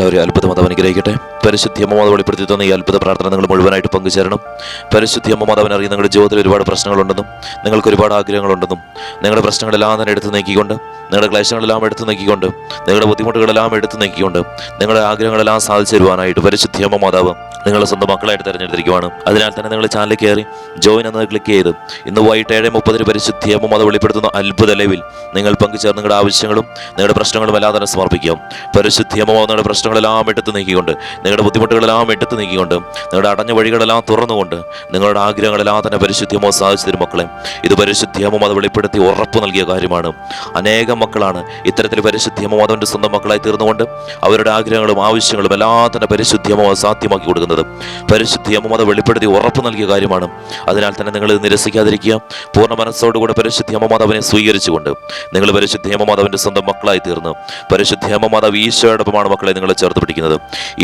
നിങ്ങളെല്ലാവരും അത്ഭുത മാതാവ് അനുഗ്രഹിക്കട്ടെ. പരിശുദ്ധി അമ്മ മാതാവ് വെളിപ്പെടുത്തി തന്ന ഈ അത്ഭുത പ്രാർത്ഥന നിങ്ങൾ മുഴുവനായിട്ട് പങ്കുചേരണം. പരിശുദ്ധി അമ്മ മാതാവിനെ അറിയാൻ നിങ്ങളുടെ ജീവിതത്തിൽ ഒരുപാട് പ്രശ്നങ്ങളുണ്ടെന്നും നിങ്ങൾക്ക് ഒരുപാട് ആഗ്രഹങ്ങളുണ്ടെന്നും നിങ്ങളുടെ പ്രശ്നങ്ങളെല്ലാം തന്നെ എടുത്തു നീക്കിക്കൊണ്ട്, നിങ്ങളുടെ ക്ലേശങ്ങളെല്ലാം എടുത്തു നീക്കിക്കൊണ്ട്, നിങ്ങളുടെ ബുദ്ധിമുട്ടുകളെല്ലാം എടുത്തു നീക്കിക്കൊണ്ട് നിങ്ങളുടെ ആഗ്രഹങ്ങളെല്ലാം സാധിച്ചു തരുവാനായിട്ട് പരിശുദ്ധി അമ്മ മാതാവ് നിങ്ങളെ സ്വന്തം മക്കളായിട്ട് തിരഞ്ഞെടുത്തിരിക്കുവാണ്. അതിനാൽ തന്നെ നിങ്ങൾ ചാനലിൽ കയറി ജോയിൻ എന്നത് ക്ലിക്ക് ചെയ്ത് ഇന്ന് വൈകിട്ട് 7:30 പരിശുദ്ധി അമ്മ മാതാവ് വെളിപ്പെടുത്തുന്ന അത്ഭുത ലൈവിൽ നിങ്ങൾ പങ്കുചേർന്ന് നിങ്ങളുടെ ആവശ്യങ്ങളും നിങ്ങളുടെ പ്രശ്നങ്ങളും എല്ലാം തന്നെ സമർപ്പിക്കാം. പരിശുദ്ധി അമ്മ മാതാവ് നിങ്ങളുടെ പ്രശ്നങ്ങളെല്ലാം എടുത്തു നീക്കിക്കൊണ്ട്, നിങ്ങളുടെ ബുദ്ധിമുട്ടുകളെല്ലാം എടുത്തു നീക്കിക്കൊണ്ട്, നിങ്ങളുടെ അടഞ്ഞ വഴികളെല്ലാം തുറന്നുകൊണ്ട് നിങ്ങളുടെ ആഗ്രഹങ്ങളെല്ലാം തന്നെ പരിശുദ്ധി അമ്മ സാധിച്ചു തരും മക്കളെ. ഇത് പരിശുദ്ധി അമ്മ മാതാവ് വെളിപ്പെടുത്തി ഉറപ്പ് നൽകിയ കാര്യമാണ്. അനേകം മക്കളാണ് ഇത്തരത്തിൽ പരിശുദ്ധി അമ്മ മാതാവിന്റെ സ്വന്തം മക്കളായി തീർന്നുകൊണ്ട് അവരുടെ ആഗ്രഹങ്ങളും ആവശ്യങ്ങളും എല്ലാം തന്നെ പരിശുദ്ധി അമ്മ സാധ്യമാക്കി കൊടുക്കുന്നത്. പരിശുദ്ധി അമ്മ മാതാവ് വെളിപ്പെടുത്തി ഉറപ്പ് നൽകിയ കാര്യമാണ്. അതിനാൽ തന്നെ നിങ്ങൾ ഇത് നിരസിക്കാതിരിക്കുക. പൂർണ്ണ മനസ്സോടുകൂടെ പരിശുദ്ധി അമ്മ മാതാവിനെ സ്വീകരിച്ചുകൊണ്ട് നിങ്ങൾ പരിശുദ്ധി അമ്മ മാതാവിന്റെ സ്വന്തം മക്കളായി തീർന്ന് പരിശുദ്ധി അമ്മ മാതാവ് ഈശോയോടൊപ്പമാണ് മക്കളെ നിങ്ങളെ ചേർത്ത് പിടിക്കുന്നത്.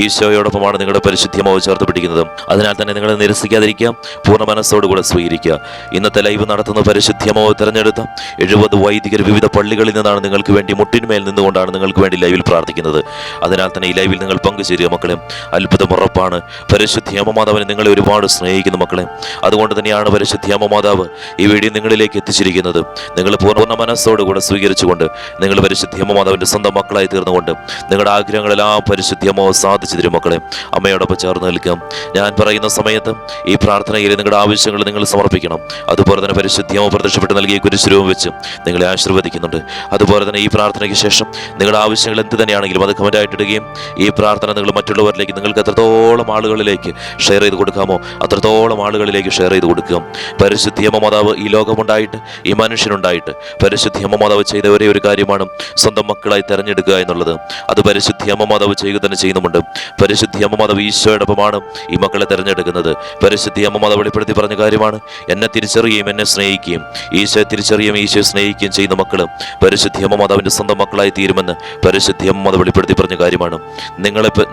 ഈശോയോടൊപ്പമാണ് നിങ്ങളുടെ പരിശുദ്ധി അമ്മ ചേർത്ത് പിടിക്കുന്നത്. അതിനാൽ തന്നെ നിങ്ങൾ നിരസിക്കാതിരിക്കുക, പൂർണ്ണ മനസ്സോടുകൂടെ സ്വീകരിക്കുക. ഇന്നത്തെ ലൈവ് നടത്തുന്ന പരിശുദ്ധി അമ്മ തിരഞ്ഞെടുത്ത 70 വൈദികർ വിവിധ പള്ളികളിൽ നിന്നാണ് നിങ്ങൾക്ക് വേണ്ടി മുട്ടിന്മേൽ നിന്നുകൊണ്ടാണ് നിങ്ങൾക്ക് വേണ്ടി ലൈവിൽ പ്രാർത്ഥിക്കുന്നത്. അതിനാൽ തന്നെ ഈ ലൈവിൽ നിങ്ങൾ പങ്കുചേരുക മക്കളെ. അത്ഭുതം ഉറപ്പാണ്. പരിശുദ്ധി അമ്മ മാതാവിനെ നിങ്ങളെ ഒരുപാട് സ്നേഹിക്കുന്നു മക്കളെ. അതുകൊണ്ട് തന്നെയാണ് പരിശുദ്ധി അമ്മ മാതാവ് ഈ വീഡിയോ നിങ്ങളിലേക്ക് എത്തിച്ചിരിക്കുന്നത്. നിങ്ങൾ പൂർണ്ണ മനസ്സോടുകൂടെ സ്വീകരിച്ചുകൊണ്ട് നിങ്ങൾ പരിശുദ്ധി അമ്മ മാതാവിന്റെ സ്വന്തം മക്കളായി തീർന്നുകൊണ്ട് നിങ്ങളുടെ ആഗ്രഹങ്ങളെല്ലാം പരിശുദ്ധി അമ്മ സാധിച്ചു തരും മക്കളെ. അമ്മയോടൊപ്പം ചേർന്ന് നിൽക്കാം. ഞാൻ പറയുന്ന സമയത്ത് ഈ പ്രാർത്ഥനയിൽ നിങ്ങളുടെ ആവശ്യങ്ങൾ നിങ്ങൾ സമർപ്പിക്കണം. അതുപോലെ തന്നെ പരിശുദ്ധി അമ്മ പ്രത്യക്ഷപ്പെട്ട് നൽകിയ കുരിശുരൂപം വെച്ച് നിങ്ങളെ ആശീർവദിക്കുന്നുണ്ട്. അതുപോലെ തന്നെ ഈ പ്രാർത്ഥനയ്ക്ക് ശേഷം നിങ്ങളുടെ ആവശ്യങ്ങൾ എന്ത് തന്നെയാണെങ്കിലും അത് കമന്റായിട്ട് ഇടുകയും ഈ പ്രാർത്ഥന നിങ്ങൾ മറ്റുള്ളവരിലേക്ക്, നിങ്ങൾക്ക് എത്രത്തോളം ആളുകളിലേക്ക് ഷെയർ ചെയ്ത് കൊടുക്കാമോ അത്രത്തോളം ആളുകളിലേക്ക് ഷെയർ ചെയ്ത് കൊടുക്കുക. പരിശുദ്ധി അമ്മ മാതാവ് ഈ ലോകമുണ്ടായിട്ട്, ഈ മനുഷ്യനുണ്ടായിട്ട് പരിശുദ്ധി അമ്മ മാതാവ് ചെയ്ത ഒരേ ഒരു കാര്യമാണ് സ്വന്തം മക്കളായി തിരഞ്ഞെടുക്കുക എന്നുള്ളത്. അത് പരിശുദ്ധി അമ്മ മാതാവ് ചെയ്യുക തന്നെ ചെയ്യുന്നുമുണ്ട്. പരിശുദ്ധി അമ്മ മാതാവ് ഈശോയോടൊപ്പമാണ് ഈ മക്കളെ തിരഞ്ഞെടുക്കുന്നത്. പരിശുദ്ധി അമ്മ മാതാവ് വെളിപ്പെടുത്തി പറഞ്ഞ കാര്യമാണ്, എന്നെ തിരിച്ചറിയുകയും എന്നെ സ്നേഹിക്കുകയും ഈശോയെ തിരിച്ചറിയുകയും ഈശോയെ സ്നേഹിക്കുകയും ചെയ്യുന്ന മക്കൾ പരിശുദ്ധി അമ്മ മാതാവിന്റെ സ്വന്തം മക്കളായി തീരുമെന്ന് പരിശുദ്ധി അമ്മ മാതാവ് വെളിപ്പെടുത്തി പറഞ്ഞ കാര്യമാണ്.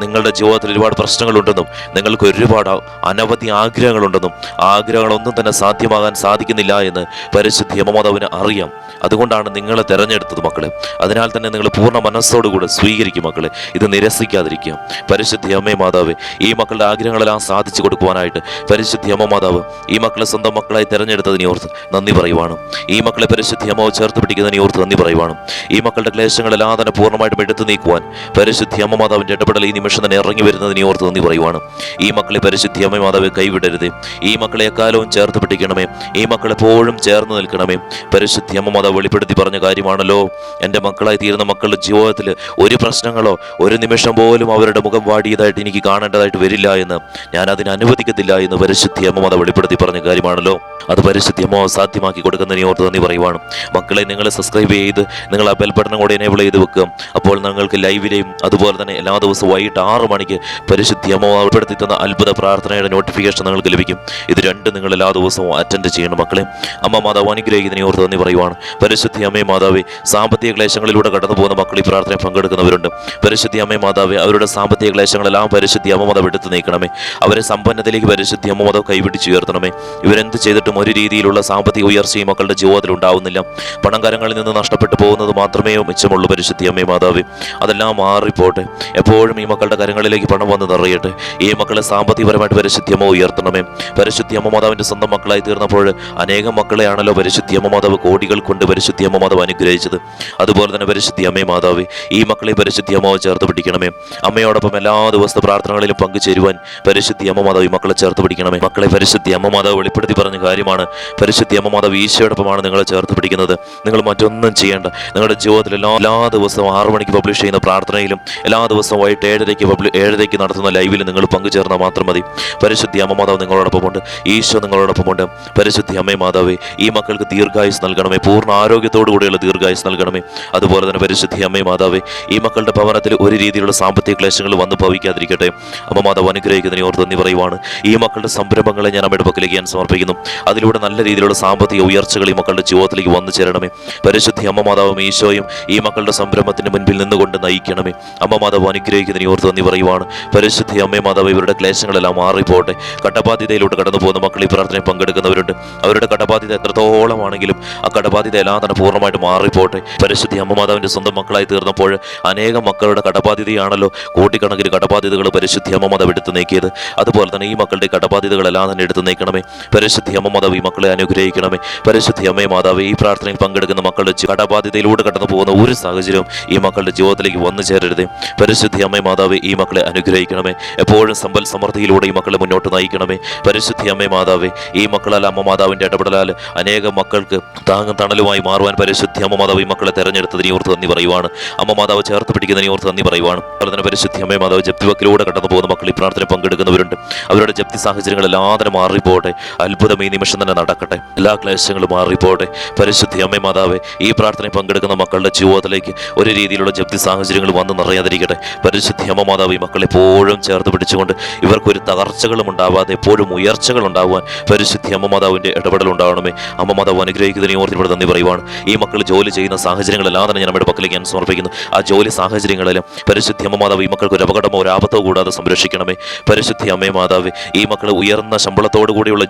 നിങ്ങളുടെ ജീവിതത്തിൽ ഒരുപാട് പ്രശ്നങ്ങളുണ്ടെന്നും നിങ്ങൾക്ക് ഒരുപാട് അനവധി ആഗ്രഹങ്ങളുണ്ടെന്നും ആഗ്രഹങ്ങളൊന്നും തന്നെ സാധ്യമാകാൻ സാധിക്കുന്നില്ല എന്ന് പരിശുദ്ധി അമ്മ മാതാവിന് അറിയാം. അതുകൊണ്ടാണ് നിങ്ങളെ തിരഞ്ഞെടുത്തത് മക്കളെ. അതിനാൽ തന്നെ നിങ്ങൾ പൂർണ്ണ മനസ്സോടുകൂടെ സ്വീകരിക്കും മക്കളെ. ഇത് നിരസിക്കാതിരിക്കുക. പരിശുദ്ധി അമ്മേ മാതാവ് ഈ മക്കളുടെ ആഗ്രഹങ്ങളെല്ലാം സാധിച്ചു കൊടുക്കുവാനായിട്ട് പരിശുദ്ധി അമ്മ മാതാവ് ഈ മക്കളെ സ്വന്തം മക്കളായി തിരഞ്ഞെടുത്തതിനെ ഓർത്ത് നന്ദി പറയുവാണ്. ഈ മക്കളെ പരിശുദ്ധി അമ്മ ചേർത്ത് പിടിക്കുന്നതിനെ ഓർത്ത് നന്ദി പറയുവാണ്. ഈ മക്കളുടെ ക്ലേശങ്ങളെല്ലാം തന്നെ പൂർണ്ണമായിട്ടും എടുത്തു നീക്കുവാൻ പരിശുദ്ധി അമ്മ മാതാവിന്റെ ഇടപെടൽ ഈ നിമിഷം തന്നെ ഇറങ്ങി വരുന്നതിനെ ഓർത്ത് നന്ദി പറയുവാണ്. ഈ മക്കളെ പരിശുദ്ധി അമ്മ മാതാവ് കൈവിടരുതേ. ഈ മക്കളെ എക്കാലവും ചേർത്ത് പിടിക്കണമേ. ഈ മക്കളെപ്പോഴും ചേർന്ന് നിൽക്കണമേ. പരിശുദ്ധി അമ്മ മാതാവ് വെളിപ്പെടുത്തി പറഞ്ഞ കാര്യമാണല്ലോ, എൻ്റെ മക്കളായി തീരുന്ന മക്കളുടെ ജീവിതത്തിൽ ഒരു പ്രശ്നങ്ങളോ ഒരു നിമിഷം പോലും അവരുടെ മുഖം വാടിയതായിട്ട് എനിക്ക് കാണേണ്ടതായിട്ട് വരില്ല എന്ന്, ഞാൻ അതിന് അനുവദിക്കത്തില്ല എന്ന് പരിശുദ്ധി അമ്മ മാതാവ് വെളിപ്പെടുത്തി പറഞ്ഞ കാര്യമാണല്ലോ. അത് പരിശുദ്ധി അമ്മ സാധ്യമാക്കി കൊടുക്കുന്നതിനെ ഓർത്ത് നന്ദി പറയുവാണ്. മക്കളെ നിങ്ങൾ സബ്സ്ക്രൈബ് ചെയ്ത് നിങ്ങൾ ആ ബെൽ ബട്ടൺ കൂടെ എനേബിൾ ചെയ്ത് വെക്കുക. അപ്പോൾ നിങ്ങൾക്ക് ലൈവിലെയും അതുപോലെ തന്നെ എല്ലാ ദിവസവും വൈകിട്ട് 6 മണിക്ക് പരിശുദ്ധി അമ്മ ഉൾപ്പെടുത്തി തന്ന അത്ഭുത പ്രാർത്ഥനയുടെ നോട്ടിഫിക്കേഷൻ നിങ്ങൾക്ക് ലഭിക്കും. ഇത് രണ്ടും നിങ്ങൾ എല്ലാ ദിവസവും അറ്റൻഡ് ചെയ്യണം മക്കളെ. അമ്മ മാതാവ് അനുഗ്രഹിക്കുന്നതിനെ ഓർത്ത് നന്ദി പറയുവാണ്. പരിശുദ്ധി അമ്മേ മാതാവേ, സാമ്പത്തിക ക്ലേശങ്ങളിലൂടെ കടന്നു പോകുന്ന മക്കൾ ഈ പ്രാർത്ഥനയിൽ പങ്കെടുക്കുന്നവരുണ്ട്. പരിശുദ്ധി അമ്മേ മാതാവേ, അവരുടെ സാമ്പത്തിക ക്ലേശങ്ങളെല്ലാം പരിശുദ്ധി അമ്മ മാതാവ് എടുത്തു നീക്കണമേ. അവരെ സമ്പന്നതയിലേക്ക് പരിശുദ്ധി അമ്മ മാതാവ് കൈപിടിച്ചുയർത്തണമേ. ഇവരെന്ത് ചെയ്തിട്ടും ഒരു രീതിയിലുള്ള സാമ്പത്തിക ഉയർച്ചയും മക്കളുടെ ജീവിതത്തിൽ ഉണ്ടാവുന്നില്ല. പണംകരങ്ങളിൽ നിന്ന് നഷ്ടപ്പെട്ടു പോകുന്നത് മാത്രമേ മിച്ചമുള്ളൂ. പരിശുദ്ധി അമ്മേ മാതാവേ, അതെല്ലാം മാറിപ്പോട്ടെ. എപ്പോഴും ഈ മക്കളുടെ കരങ്ങളിലേക്ക് പണം വന്ന് നിറയട്ടെ. ഈ മക്കളെ സാമ്പത്തികപരമായിട്ട് പരിശുദ്ധി അമ്മ ഉയർത്തണമേ. പരിശുദ്ധി അമ്മ മാതാവിന്റെ സ്വന്തം മക്കളായി തീർന്നപ്പോൾ അനേകം മക്കളെയാണല്ലോ പരിശുദ്ധി അമ്മ മാതാവ് കോടികൾ കൊണ്ട് പരിശുദ്ധി അമ്മ മാതാവ് അനുഗ്രഹിച്ചത്. അതുപോലെ തന്നെ പരിശുദ്ധി അമ്മേ മാതാവേ, ഈ മക്കളെ പരിശുദ്ധി അമ്മ ചേർത്ത് പിടിക്കണമേ. അമ്മയോടൊപ്പം എല്ലാ ദിവസത്തെ പ്രാർത്ഥനകളിലും പങ്കുചേരുവാൻ പരിശുദ്ധി അമ്മ മാതാവ് ഈ മക്കളെ ചേർത്ത് പിടിക്കണമേ. മക്കളെ പരിശുദ്ധി അമ്മ മാതാവ് വെളിപ്പെടുത്തി പറഞ്ഞ കാര്യമാണ്, പരിശുദ്ധി അമ്മ മാതാവ് ഈശോയോടൊപ്പമാണ് നിങ്ങളെ ചേർത്ത് പിടിക്കുന്നത്. നിങ്ങൾ മറ്റൊന്നും ചെയ്യേണ്ട. നിങ്ങളുടെ ജീവിതത്തിൽ എല്ലാ ദിവസവും 6 മണിക്ക് പബ്ലിഷ് ചെയ്യുന്ന പ്രാർത്ഥനയിലും എല്ലാ ദിവസവും വൈകിട്ട് 7:30 നടത്തുന്ന ലൈവിലും നിങ്ങൾ പങ്കുചേർന്നാൽ മാത്രം മതി. പരിശുദ്ധി അമ്മ മാതാവ് നിങ്ങളോടൊപ്പമുണ്ട്. ഈശോ നിങ്ങളോടൊപ്പമുണ്ട്. പരിശുദ്ധി അമ്മേ മാതാവേ, ഈ മക്കൾക്ക് ദീർഘായുസ് നൽകണമേ. പൂർണ്ണ ആരോഗ്യത്തോടു കൂടിയുള്ള ദീർഘായുസ് നൽകണമേ. അതുപോലെ തന്നെ പരിശുദ്ധി അമ്മേ മാതാവേ, ഈ മക്കളുടെ ഭവനത്തിൽ ഒരു രീതിയിലുള്ള സാമ്പത്തിക ക്ലേശങ്ങൾ വന്നു ഭവിക്കാതിരിക്കട്ടെ. അമ്മ മാതാവ് അനുഗ്രഹിക്കുന്നതിനെ ഓർത്ത് നന്ദി പറയുവാണ്. ഈ മക്കളുടെ സംരംഭങ്ങളെ ഞാൻ അമ്മയുടെ പക്കലേക്ക് ഞാൻ സമർപ്പിക്കുന്നു. അതിലൂടെ നല്ല രീതിയിലുള്ള സാമ്പത്തിക ഉയർച്ചകൾ ഈ മക്കളുടെ ജീവിതത്തിലേക്ക് വന്നു ചേരണമേ. പരിശുദ്ധി അമ്മ മാതാവും ഈശോയും ഈ മക്കളുടെ സംരംഭത്തിന് മുൻപിൽ നിന്നുകൊണ്ട് നയിക്കണമേ. അമ്മ മാതാവ് അനുഗ്രഹിക്കുന്നതിനെ ഓർത്ത് നന്ദി പറയുവാണ്. പരിശുദ്ധി അമ്മേ മാതാവ് മാതാവ് ഇവരുടെ ക്ലേശങ്ങളെല്ലാം മാറിപ്പോട്ടെ. കടബാധ്യതയിലൂടെ കടന്നു പോകുന്ന മക്കൾ ഈ പ്രാർത്ഥനയിൽ പങ്കെടുക്കുന്നവരുണ്ട്. അവരുടെ കടബാധ്യത എത്രത്തോളമാണെങ്കിലും ആ കടബാധ്യത എല്ലാം തന്നെ പൂർണ്ണമായിട്ട് മാറിപ്പോട്ടെ. പരിശുദ്ധി അമ്മ മാതാവിൻ്റെ സ്വന്തം മക്കളായി തീർന്നപ്പോൾ അനേകം മക്കളുടെ കടബാധ്യതയാണല്ലോ, കോടിക്കണക്കിന് കടബാധ്യതകൾ പരിശുദ്ധി അമ്മ മാതാവ് എടുത്തു നീക്കിയത്. അതുപോലെ തന്നെ ഈ മക്കളുടെ കടബാധ്യതകളെല്ലാം തന്നെ എടുത്തു നീക്കണമേ. പരിശുദ്ധി അമ്മ മാതാവ് ഈ മക്കളെ അനുഗ്രഹിക്കണമേ. പരിശുദ്ധി അമ്മയെ മാതാവ് ഈ പ്രാർത്ഥനയിൽ പങ്കെടുക്കുന്ന മക്കളുടെ കടബാധ്യതയിലൂടെ കടന്നു പോകുന്ന ഒരു സാഹചര്യവും ഈ മക്കളുടെ ജീവിതത്തിലേക്ക് വന്നു ചേരരുതേ. പരിശുദ്ധി അമ്മയെ മാതാവ് ഈ മക്കളെ അനുഗ്രഹിക്കണമേ. എപ്പോഴും സമ്പൽ സമൃദ്ധിയിലൂടെ ഈ മക്കളെ മുന്നോട്ട് നയിക്കണമേ. പരിശുദ്ധി അമ്മയെ മാതാവേ ഈ മക്കളാൽ അമ്മ മാതാവിൻ്റെ ഇടപെടലാൽ അനേകം മക്കൾക്ക് താങ്ങും തണലുമായി മാറുവാൻ പരിശുദ്ധി അമ്മ മാതാവ് ഈ മക്കളെ തെരഞ്ഞെടുത്തതിനെ ഓർത്ത് നന്ദി പറയുവാണ്. അമ്മ മാതാവ് ചേർത്ത് പിടിക്കുന്നതിനെ ഓർത്ത് നന്ദി പറയുവാണ്. അതുപോലെ തന്നെ പരിശുദ്ധി അമ്മയെ മാതാവ് ജപ്തിവക്കിലൂടെ കടന്നു പോകുന്ന മക്കൾ ഈ പ്രാർത്ഥന പങ്കെടുക്കുന്നവരുണ്ട്. അവരുടെ ജപ്തി സാഹചര്യങ്ങളെല്ലാം തന്നെ മാറിപ്പോട്ടെ. അത്ഭുതം ഈ നിമിഷം തന്നെ നടക്കട്ടെ. എല്ലാ ക്ലേശങ്ങളും മാറിപ്പോട്ടെ. പരിശുദ്ധി അമ്മയെ മാതാവേ ഈ പ്രാർത്ഥനയിൽ പങ്കെടുക്കുന്ന മക്കളുടെ ജീവിതത്തിലേക്ക് ഒരു രീതിയിലുള്ള ജപ്തി സാഹചര്യങ്ങൾ വന്ന് നിറയാതിരിക്കട്ടെ. പരിശുദ്ധി അമ്മ മാതാവ് ഈ മക്കളെ എപ്പോഴും ചേർത്ത് പിടിച്ചുകൊണ്ട് ഇവർക്കൊരു തകർച്ചകളും ഉണ്ടാവാതെ എപ്പോഴും ഉയർച്ചകൾ ഉണ്ടാകുവാൻ പരിശുദ്ധി അമ്മ മാതാവിൻ്റെ ഇടപെടൽ ഉണ്ടാവണമേ. അമ്മ മാതാവ് അനുഗ്രഹിക്കുന്നതിനെ ഓർത്ത് ഇവിടെ നന്ദി പറയുവാണ്. ഈ മക്കൾ ജോലി ചെയ്യുന്ന സാഹചര്യങ്ങളെല്ലാം തന്നെ ഞാൻ നമ്മുടെ പക്കലേക്ക് ഞാൻ സമർപ്പിക്കുന്നു. ആ ജോലി സാഹചര്യങ്ങളിലും പരിശുദ്ധി അമ്മ മാതാവ് ഈ മക്കൾക്ക് ഒരു അപകടമോ ഒരു ആപത്തോ കൂടാതെ സംരക്ഷിക്കണമേ. പരിശുദ്ധി അമ്മയെ മാതാവ് ഈ മക്കൾ ഉയർന്ന ശമ്പളത്തോടു കൂടിയുള്ള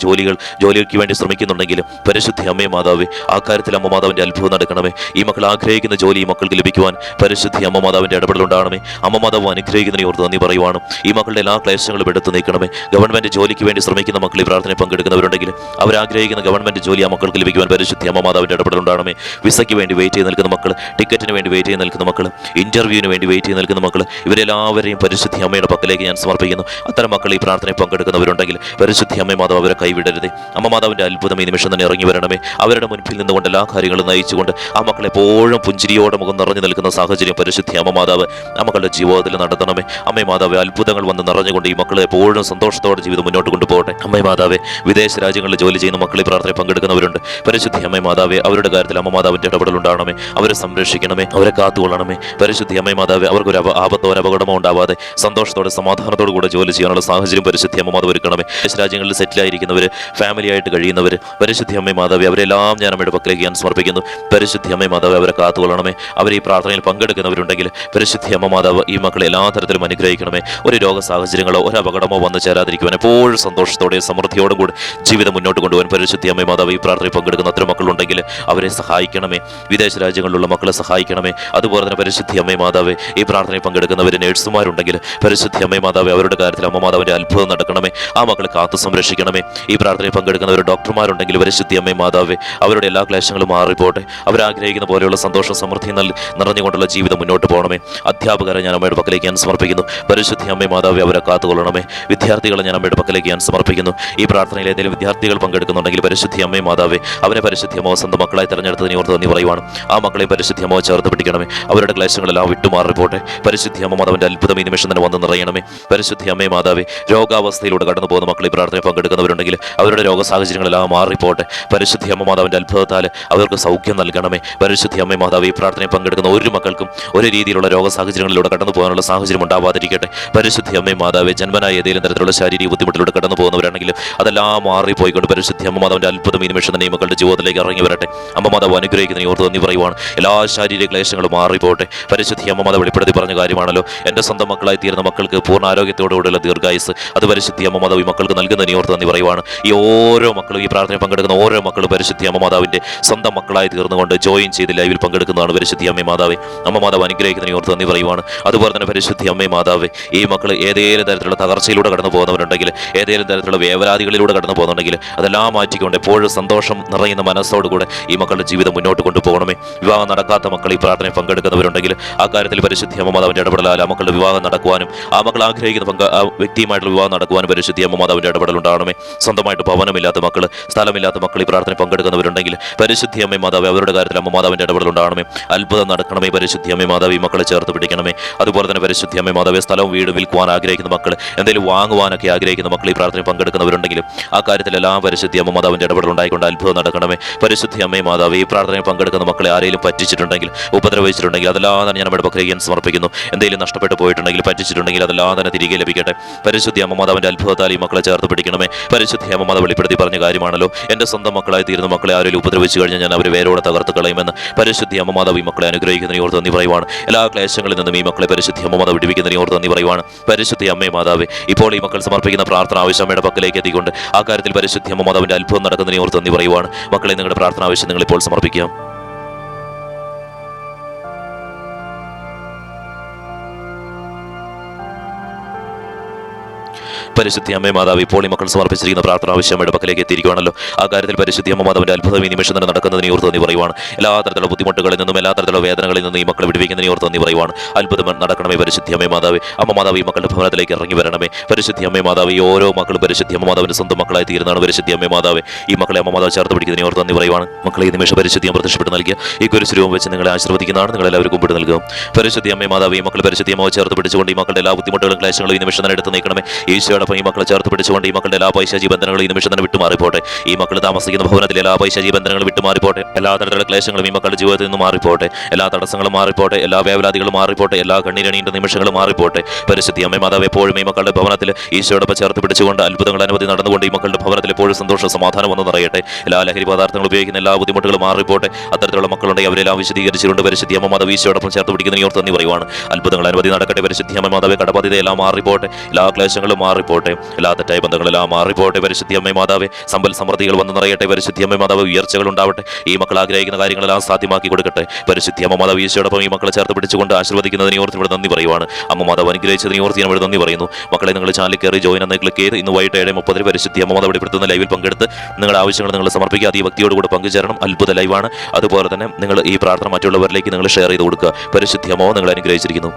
ജോലിക്ക് വേണ്ടി ശ്രമിക്കുന്നുണ്ടെങ്കിലും പരിശുദ്ധി അമ്മയെ മാതാവ് ആ കാര്യത്തിൽ അമ്മ മാതാവിൻ്റെ അത്ഭുതം നടക്കണമേ. ഈ മക്കൾ ആഗ്രഹിക്കുന്ന ജോലി ഈ മക്കൾക്ക് ലഭിക്കുവാൻ പരിശുദ്ധി അമ്മ മാതാവിൻ്റെ ഇടപെടൽ ഉണ്ടാകണമേ. അമ്മ മാതാവ് അനുഗ്രഹിക്കുന്നതിനെ ഓർത്ത് നന്ദി പറയുവാണ്. ഈ മക്കളുടെ എല്ലാ ക്ലേശങ്ങളും എടുത്തു നീക്കണമേ. ഗവൺമെന്റ് ജോലിക്ക് വേണ്ടി ശ്രമിക്കുന്ന മക്കൾ ഈ പ്രാർത്ഥനയിൽ പങ്കെടുക്കുന്നവരുണ്ടെങ്കിൽ അവരാഗ്രഹിക്കുന്ന ഗവൺമെന്റ് ജോലി ആ മക്കൾക്ക് ലഭിക്കുവാൻ പരിശുദ്ധി അമ്മ മാതാവിൻ്റെ ഇടപെടൽ ഉണ്ടാകണമേ. വിസയ്ക്ക് വേണ്ടി വെയിറ്റ് ചെയ്ത് നിൽക്കുന്ന മക്കൾ, ടിക്കറ്റിന് വേണ്ടി വെയിറ്റ് ചെയ്ത് നിൽക്കുന്ന മക്കൾ, ഇന്റർവ്യൂവിന് വേണ്ടി വെയിറ്റ് ചെയ്ത് നിൽക്കുന്ന മക്കൾ, ഇവരെല്ലാവരെയും പരിശുദ്ധി അമ്മയുടെ പക്കലേക്ക് ഞാൻ സമർപ്പിക്കുന്നു. അത്തരം മക്കൾ ഈ പ്രാർത്ഥനയിൽ പങ്കെടുക്കുന്നവരുണ്ടെങ്കിൽ പരിശുദ്ധി അമ്മ മാതാവ് അവരെ കൈവിടരുത്. അമ്മ മാതാവിൻ്റെ അത്ഭുതം ഈ നിമിഷം തന്നെ ഇറങ്ങി വരണമേ. അവരുടെ മുൻപിൽ നിന്നുകൊണ്ട് എല്ലാ കാര്യങ്ങളും നയിച്ചുകൊണ്ട് ആ മക്കളെ എപ്പോഴും പുഞ്ചിരിയോടെ മുഖം നിറഞ്ഞു നിൽക്കുന്ന സാഹചര്യം പരിശുദ്ധി അമ്മ മാതാവ് ആ മക്കളുടെ ജീവിതത്തിൽ നടത്തണമേ. അമ്മ മാതാവ് അത്ഭുതങ്ങൾ വന്ന് നിറഞ്ഞുകൊണ്ട് ഈ മക്കളെ എപ്പോഴും സന്തോഷത്തോടെ ജീവിതം മുന്നോട്ട് കൊണ്ടുപോകട്ടെ. അമ്മ മാതാവെ വിദേശ രാജ്യങ്ങളിൽ ജോലി ചെയ്യുന്ന മക്കൾ ഈ പ്രാർത്ഥനയിൽ പങ്കെടുക്കുന്നവരുണ്ട്. പരിശുദ്ധി അമ്മ മാതാവെ അവരുടെ കാര്യത്തിൽ അമ്മ മാതാവിൻ്റെ ഇടപെടൽ ഉണ്ടാകണമേ. അവരെ സംരക്ഷിക്കണമേ, അവരെ കാത്തുകൊള്ളണമേ. പരിശുദ്ധി അമ്മ മാതാവെ അവർക്കൊരു ആപത്തോ ഒരു അപകടമോ ഉണ്ടാവാതെ സന്തോഷത്തോടെ സമാധാനത്തോടു കൂടെ ജോലി ചെയ്യാനുള്ള സാഹചര്യം പരിശുദ്ധി അമ്മ മാതാവ് ഒരുക്കണമേ. വിദേശ രാജ്യങ്ങളിൽ സെറ്റിലായിരിക്കുന്നവർ, ഫാമിലി ആയിട്ട് കഴിയുന്നവർ, പരിശുദ്ധി അമ്മ മാതാവെ അവരെല്ലാം ഞാൻ അമ്മയുടെ പക്കലേക്ക് ഞാൻ സമർപ്പിക്കുന്നു. പരിശുദ്ധി അമ്മ മാതാവെ അവരെ കാത്തുകൊള്ളണമേ. അവർ ഈ പ്രാർത്ഥനയിൽ പങ്കെടുക്കുന്നവരുണ്ടെങ്കിൽ പരിശുദ്ധി അമ്മ മാതാവ് ഈ മക്കളെ എല്ലാ തരത്തിലും അനുഗ്രഹിക്കണമേ. ഒരു രോഗ സാഹചര്യങ്ങളോ ഒരു അപകടമോ വന്നു ചേരാതിരിക്കുവാൻ എപ്പോഴും സന്തോഷത്തോടെ സമൃദ്ധിയോടും കൂടി ജീവിതം മുന്നോട്ട് കൊണ്ടുപോകാൻ പരിശുദ്ധി അമ്മ മാതാവ് ഈ പ്രാർത്ഥനയിൽ പങ്കെടുക്കുന്ന അത്ര മക്കളുണ്ടെങ്കിൽ അവരെ സഹായിക്കണമേ. വിദേശ രാജ്യങ്ങളിലുള്ള മക്കളെ സഹായിക്കണമേ. അതുപോലെ തന്നെ പരിശുദ്ധി അമ്മ മാതാവെ ഈ പ്രാർത്ഥനയിൽ പങ്കെടുക്കുന്നവർ നേഴ്സുമാരുണ്ടെങ്കിൽ പരിശുദ്ധി അമ്മ മാതാവെ അവരുടെ കാര്യത്തിൽ അമ്മ മാതാവിൻ്റെ അത്ഭുതം നടക്കണമേ. ആ മക്കളെ കാത്തു സംരക്ഷിക്കണമേ. ഈ പ്രാർത്ഥനയിൽ പങ്കെടുക്കുന്നവർ ഡോക്ടർമാരുണ്ടെങ്കിൽ പരിശുദ്ധി അമ്മ മാതാവെ അവരുടെ എല്ലാ ക്ലേശങ്ങളും മാറിപ്പോട്ടെ. അവരാഗ്രഹിക്കുന്ന പോലെയുള്ള സന്തോഷം സമൃദ്ധി നിറഞ്ഞുകൊണ്ടുള്ള ജീവിതം മുന്നോട്ട് പോകണമേ. അധ്യാപകരെ ഞാൻ അമ്മയുടെ പക്കലേക്ക് ഞാൻ സമർപ്പിക്കുന്നു. പരിശുദ്ധി അമ്മ മാതാവെ അവരെ കാത്തുകൊള്ളണമേ. വിദ്യാർത്ഥികളെ ഞാൻ അമ്മയുടെ പക്കലേക്ക് ഞാൻ സമർപ്പിക്കുന്നു. ഈ പ്രാർത്ഥനയിൽ ഏതെങ്കിലും വിദ്യാർത്ഥികൾ പങ്കെടുക്കുന്നുണ്ടെങ്കിൽ പരിശുദ്ധി അമ്മ മാതാവെ അവരെ പരിശുദ്ധി അമ്മ സ്വന്തം മക്കളായി തെരഞ്ഞെടുത്തതിനെ ഓർത്ത് നന്ദി പറയുവാണ്. ആ മക്കളെയും പരിശുദ്ധി അമ്മ ചേർത്ത് പിടിക്കണമേ. അവരുടെ ക്ലേശങ്ങളെല്ലാം വിട്ടുമാറിപ്പോട്ടെ. പരിശുദ്ധി അമ്മ മാതാവിൻ്റെ അത്ഭുതം ഈ നിമിഷം തന്നെ വന്ന് നിറയണമേ. പരിശുദ്ധി അമ്മ മാതാവെ രോഗാവസ്ഥയിലൂടെ കടന്നു പോകുന്ന മക്കൾ ഈ പ്രാർത്ഥനയിൽ പങ്കെടുക്കുന്നവരുണ്ടെങ്കിൽ അവരുടെ രോഗ സാഹചര്യങ്ങളെല്ലാം മാറിപ്പോട്ടെ. പരിശുദ്ധി അമ്മ മാതാവിൻ്റെ അത്ഭുതത്താൽ അവർക്ക് സൗഖ്യം നൽകണമേ. പരിശുദ്ധി അമ്മ മാതാവ് ഈ പ്രാർത്ഥനയിൽ പങ്കെടുക്കുന്ന ഒരു മക്കൾക്കും ഒരു രീതിയിലുള്ള രോഗ സാഹചര്യങ്ങളിലൂടെ കടന്നു പോകാനുള്ള സാഹചര്യം ഉണ്ടാവാതിരിക്കട്ടെ. പരിശുദ്ധി അമ്മ മാതാവെ ജന്മനായ ഏതെങ്കിലും തരത്തിലുള്ള ശാരീരിക ബുദ്ധിമുട്ടിലൂടെ കടന്നു പോകുന്നവരാണെങ്കിൽ അതെല്ലാം മാറിപ്പോയിക്കൊണ്ട് പരിശുദ്ധി അമ്മ മാതാവിൻ്റെ അത്ഭുതം ഈ നിമിഷം തന്നെ ഈ മക്കളുടെ ജീവിതത്തിലേക്ക് ഇറങ്ങി വരട്ടെ. അമ്മ മാതാവ് അനുഗ്രഹിക്കുന്നതിനെ ഓർത്ത് നന്ദി പറയുവാണ്. എല്ലാ ശാരീരിക ക്ലേശങ്ങളും മാറിപ്പോട്ടെ. പരിശുദ്ധി അമ്മ മാതാവ് വെളിപ്പെടുത്തി പറഞ്ഞ കാര്യമാണല്ലോ, എൻ്റെ സ്വന്തം മക്കളായി തീരുന്ന മക്കൾക്ക് പൂർണ്ണ ആരോഗ്യത്തോടുകൂടിയുള്ള ദീർഘായുസ് അത് പരിശുദ്ധി അമ്മ മാതാവ് ഈ മക്കൾക്ക് നൽകുന്നതിനെ ഓർത്ത് നന്ദി പറയുവാണ്. ഈ ഓരോ മക്കളും ഈ പ്രാർത്ഥനയിൽ പങ്കെടുക്കുന്ന ഓരോ മക്കളും പരിശുദ്ധി അമ്മ മാതാവിൻ്റെ സ്വന്തം മക്കളായി തീർന്നുകൊണ്ട് ജോയിൻ ചെയ്ത് ലൈവിൽ പങ്കെടുക്കുന്നതാണ് പരിശുദ്ധി അമ്മ മാതാവെ. അമ്മ മാതാവ് അനുഗ്രഹിക്കുന്നതിനെ ഓർത്ത് നന്ദി പറയുവാണ്. അതുപോലെ തന്നെ പരിശുദ്ധി അമ്മ മാതാവെ ഈ മക്കൾ ഏതെങ്കിലും തരത്തിലുള്ള തകർച്ചയിലൂടെ കടന്നു പോകുന്നവരുണ്ടെങ്കിൽ, ഏതെങ്കിലും തരത്തിലുള്ള വേവലാതികളിലൂടെ കടന്നു പോകുന്നുണ്ടെങ്കിൽ അതെല്ലാം മാറ്റിക്കൊണ്ട് എപ്പോഴും സന്തോഷം നിറയുന്ന മനസ്സോടുകൂടെ ഈ മക്കളുടെ ജീവിതം മുന്നോട്ട് കൊണ്ടുപോകണമേ. വിവാഹം നടക്കാത്ത മക്കൾ ഈ പ്രാർത്ഥനയിൽ പങ്കെടുക്കുന്നവരുണ്ടെങ്കിൽ ആ കാര്യത്തിൽ പരിശുദ്ധി അമ്മ മാതാവിൻ്റെ ഇടപെടലാൽ ആ മക്കളുടെ വിവാഹം നടക്കുവാനും ആ മക്കൾ ആഗ്രഹിക്കുന്ന ആ വ്യക്തിയുമായിട്ടുള്ള വിവാഹം നടക്കുവാനും പരിശുദ്ധി അമ്മ മാതാവിൻ്റെ ഇടപെടൽ ഉണ്ടാകണമേ. സ്വന്തമായിട്ട് ഭവനമില്ലാത്ത മക്കൾ, സ്ഥലമില്ലാത്ത മക്കൾ ഈ പ്രാർത്ഥനയിൽ പങ്കെടുക്കുന്നവരുണ്ടെങ്കിൽ പരിശുദ്ധി അമ്മ മാതാവ് അവരുടെ കാര്യത്തിൽ അമ്മ മാതാവിൻ്റെ ഇടപെടൽ ഉണ്ടാകണമേ. അത്ഭുതം നടക്കണമേ. പരിശുദ്ധി അമ്മ മാതാവ് ഈ മക്കളെ ചേർത്ത് പിടിക്കണമേ. അതുപോലെ തന്നെ പരിശുദ്ധി അമ്മ മാതാവ് സ്ഥലവും വീടും വിൽക്കുവാൻ ആഗ്രഹിക്കുന്ന മക്കൾ, എന്തെങ്കിലും വാങ്ങുവാനൊക്കെ ആഗ്രഹിക്കുന്ന മക്കൾ ഈ പ്രാർത്ഥനയിൽ പങ്കെടുക്കുന്നവരുണ്ടെങ്കിലും ആ കാര്യത്തിലെല്ലാം പരിശുദ്ധി അമ്മ മാതാവിൻ്റെ ഇടപെടൽ ഉണ്ടായിക്കൊണ്ട് അത്ഭുതം നടക്കണമേ. പരിശുദ്ധി അമ്മ മാതാവ് ഈ പ്രാർത്ഥനയിൽ പങ്കെടുക്കുന്ന മക്കളെ ആരെങ്കിലും പറ്റിച്ചിട്ടുണ്ടെങ്കിൽ, ഉപദ്രവിച്ചിട്ടുണ്ടെങ്കിൽ അതെല്ലാം തന്നെ ഞാൻ നമ്മുടെ പക്കലേക്ക് സമർപ്പിക്കുന്നു. എന്തെങ്കിലും നഷ്ടപ്പെട്ടു പോയിട്ടുണ്ടെങ്കിൽ, പറ്റിച്ചിട്ടുണ്ടെങ്കിൽ അതെല്ലാം തന്നെ തിരികെ ലഭിക്കട്ടെ. പരിശുദ്ധി അമ്മ മാതാവിൻ്റെ അത്ഭുതത്താൽ ഈ മക്കളെ ചേർത്ത് പിടിക്കണമേ. പരിശുദ്ധി അമ്മ മാതാവ് വെളിപ്പെടുത്തി പറഞ്ഞ കാര്യമാണല്ലോ, എൻ്റെ സ്വന്തം മക്കളായി തീരുന്ന മക്കളെ ആരെങ്കിലും ഉപദ്രവിച്ചു കഴിഞ്ഞാൽ ഞാൻ അവരെ വേരോടെ തകർത്ത് കളയുമെന്ന് പരിശുദ്ധി അമ്മ മാതാവ് ഈ മക്കളെ അനുഗ്രഹിക്കുന്നതിനെ ഓർത്ത് നന്ദി പറയുവാണ്. എല്ലാ ക്ലേശങ്ങളിൽ നിന്നും ഈ മക്കളെ പരിശുദ്ധി അമ്മ മാതാവ് വിടുവിക്കുന്നതിനെ ഓർത്ത് നന്ദി പറയുവാണ്. പരിശുദ്ധി അമ്മ അമ്മേ മാതാവേ, ഇപ്പോൾ ഈ മക്കൾ സമർപ്പിക്കുന്ന പ്രാർത്ഥന ആവശ്യം അമ്മയുടെ പക്കലേക്ക് എത്തിക്കൊണ്ട് ആ കാര്യത്തിൽ പരിശുദ്ധ അമ്മ മാതാവിന്റെ അത്ഭുതം നടക്കുന്നതിനെ ഓർത്ത് നന്ദി പറയുവാണ്. മക്കളെ, നിങ്ങളുടെ പ്രാർത്ഥന ആവശ്യം നിങ്ങൾ ഇപ്പോൾ സമർപ്പിക്കാം. പരിശുദ്ധ അമ്മേ മാതാവ്, ഇപ്പോൾ ഈ മക്കൾ സമർപ്പിച്ചിരിക്കുന്ന പ്രാർത്ഥന ആവശ്യം അമ്മയുടെ പക്കലേക്ക് എത്തിയിരിക്കുകയാണല്ലോ. ആ കാര്യത്തിൽ പരിശുദ്ധ അമ്മ മാതാവിന്റെ അത്ഭുതം ഈ നിമിഷം തന്നെ നടക്കുന്നതിനെ ഓർത്ത് നന്ദി പറയുവാണ്. എല്ലാ തരത്തിലുള്ള ബുദ്ധിമുട്ടുകളിൽ നിന്നും എല്ലാ തരത്തിലുള്ള വേദനകളിൽ നിന്നും ഈ മക്കളെ വിടുവിക്കുന്നതിനെ ഓർത്ത് നന്ദി പറയുവാണ്. അത്ഭുതം നടക്കണമേ പരിശുദ്ധ അമ്മേ മാതാവേ. അമ്മ മാതാവ് ഈ മക്കളുടെ ഭവനത്തിലേക്ക് ഇറങ്ങി വരണമേ. പരിശുദ്ധ അമ്മേ മാതാവ്, ഈ ഓരോ മക്കളും പരിശുദ്ധ അമ്മ മാതാവിന്റെ സ്വന്തം മക്കളായി തീരുന്നതാണ്. പരിശുദ്ധ അമ്മേ മാതാവേ, ഈ മക്കളെ അമ്മ മാതാവ് ചേർത്ത് പിടിക്കുന്നതിനെ ഓർത്ത് നന്ദി പറയുവാണ്. മക്കളെ, ഈ നിമിഷം പരിശുദ്ധ പ്രത്യക്ഷപ്പെട്ട് നൽകിയ ഈ കുരിശ് രൂപം വെച്ച് നിങ്ങളെ ആശീർവദിക്കുന്നതാണ്. നിങ്ങളെല്ലാവരും കുമ്പിട്ട് നൽകുക. പരിശുദ്ധ അമ്മേ മാതാവ്, ഈ മക്കൾ പരിശുദ്ധ അമ്മ ചേർത്ത് പിടിച്ചുകൊണ്ട് ഈ മക്കളുടെ എല്ലാ ബുദ്ധിമുട്ടുകളും ക്ലേശങ്ങളും ഈ നിമിഷം തന്നെ എടുത്ത് നീക്കണമേ. ഈശോടൊപ്പം ഈ മക്കളെ ചേർത്ത് പിടിച്ചുകൊണ്ട് ഈ മക്കളുടെ എല്ലാ പൈശാചി ബന്ധനങ്ങളും ഈ നിമിഷം തന്നെ വിട്ടുമാറിപ്പോട്ടെ. ഈ മക്കൾ താമസിക്കുന്ന ഭവനത്തിലെ എല്ലാ പൈശാചി ബന്ധനങ്ങളും വിട്ടുമാറിപ്പോട്ടെ. എല്ലാ തരത്തിലുള്ള ക്ലേശങ്ങളും ഈ മക്കളുടെ ജീവിതത്തിൽ നിന്ന് മാറിപ്പോട്ടെ. എല്ലാ തടസ്സങ്ങളും മാറിപ്പോട്ടെ. എല്ലാ വേവലാതികളും മാറിപ്പോട്ടെ. എല്ലാ കണ്ണീരണീണ്ട നിമിഷങ്ങളും മാറിപ്പോട്ടെ. പരിശുദ്ധ അമ്മേ മാതാവ്, എപ്പോഴും ഈ മക്കളുടെ ഭവനത്തിൽ ഈശോടൊപ്പം ചേർത്ത് പിടിച്ചുകൊണ്ട് അത്ഭുതങ്ങൾ അനവധി നടന്നുകൊണ്ട് ഈ മക്കളുടെ ഭവനത്തിൽ എപ്പോഴും സന്തോഷം സമാധാനം വന്ന് നിറയട്ടെ. എല്ലാ ലഹരി പദാർത്ഥങ്ങൾ ഉപയോഗിക്കുന്ന എല്ലാ ബുദ്ധിമുട്ടുകളും മാറിപ്പോട്ടെ. അത്തരത്തിലുള്ള മക്കളുണ്ടെങ്കിൽ അവരെല്ലാം വിശദീകരിച്ചുകൊണ്ട് പരിശുദ്ധ അമ്മ മാതാവ് ഈശോടൊപ്പം ചേർത്ത് പിടിക്കുന്നതിനെ ഓർത്ത് നന്ദി പറയുവാണ്. അത്ഭുതങ്ങൾ അനവധി നടക്കട്ടെ. പരിശുദ്ധ അമ്മ മാതാവെ, കടബാധ്യത എല്ലാം മാറിപ്പോട്ടെ. എല്ലാ ക്ലേശങ്ങളും മാറിപ്പോട്ടെ. എല്ലാ തെറ്റായ ബന്ധങ്ങളെല്ലാം മാറിപ്പോട്ടെ. പരിശുദ്ധ അമ്മ മാതാവെ, സമ്പൽ സമൃദ്ധികൾ വന്ന് നിറയട്ടെ. പരിശുദ്ധ അമ്മ മാതാവ്, ഉയർച്ചകൾ ഉണ്ടാവട്ടെ. ഈ മക്കൾ ആഗ്രഹിക്കുന്ന കാര്യങ്ങളെല്ലാം സാധ്യമാക്കി കൊടുക്കട്ടെ. പരിശുദ്ധ അമ്മ മാതാവ് ഈശോടൊപ്പം ഈ മക്കളെ ചേർത്ത് പിടിച്ചുകൊണ്ട് ആശീർവദിക്കുന്നതിനെ ഓർത്ത് ഇവിടെ നന്ദി പറയുവാണ്. അമ്മ മാതാവ് അനുഗ്രഹിച്ചതിനെ ഓർത്ത് ഞാൻ ഇവിടെ നന്ദി പറയുന്നു. മക്കളെ, നിങ്ങൾ ചാനലിൽ കയറി ജോയിൻ എന്ന് ക്ലിക്ക് ചെയ്ത് ഇന്ന് വൈകിട്ട് 7:30 പരിശുദ്ധ അമ്മ മാതാവ് വെളിപ്പെടുത്തുന്ന ലൈവിൽ പങ്കെടുത്ത് നിങ്ങളുടെ ആവശ്യങ്ങൾ നിങ്ങൾ സമർപ്പിക്കുക. ഈ ഭക്തിയോട് കൂടെ പങ്കുചേരണം. അത്ഭുത ലൈവാണ്. അതുപോലെ തന്നെ നിങ്ങൾ ഈ പ്രാർത്ഥന മറ്റുള്ളവരിലേക്ക് നിങ്ങൾ ഷെയർ ചെയ്ത് കൊടുക്കുക. പരിശുദ്ധ അമ്മ നിങ്ങൾ അനുഗ്രഹിച്ചിരിക്കുന്നു.